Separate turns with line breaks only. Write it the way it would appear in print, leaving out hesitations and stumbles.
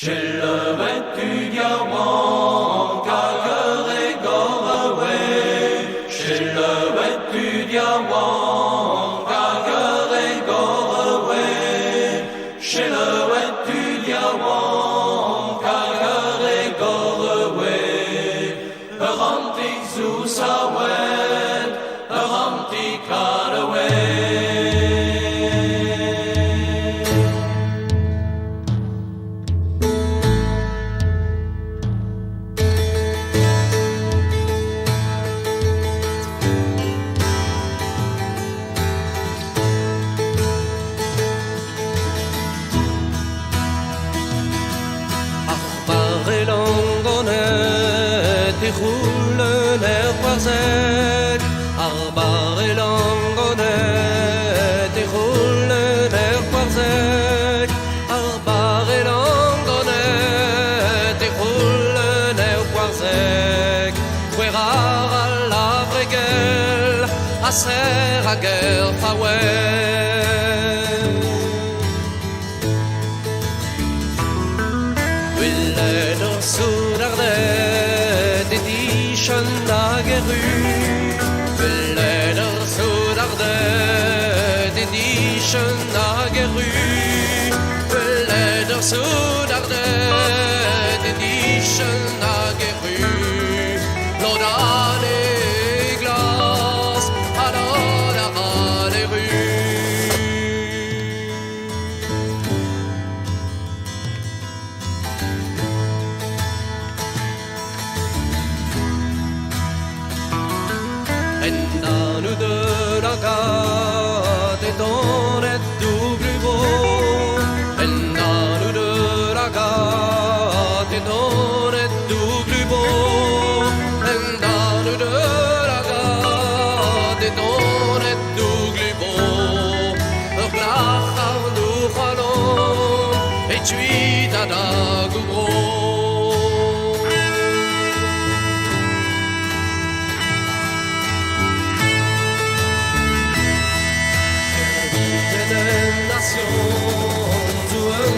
Silhouette du diamant, Calgary Galway. Silhouette du diamant, Calgary Galway. Silhouette du diamant, Calgary Galway. Rantig Zousawet, rantig Calaway.
Roule ner warzek, arbar et langonet, et roule ner warzek, arbar et langonet, et roule ner warzek, fouerar à la bregel, a ser a guerre fawel. Wille no soudardel, Nageru, Leder Sudardet, Edition Nageru, Leder Sudardet, Edition Nageru, Lodane Glas, Adora les Nous de la gâte et ton est tout plus beau. Nous de la gâte et ton est tout plus beau. Nous de la gâte et ton est tout plus beau. Glachar nous falons et tu t'as d'agoubro. Nation, tu as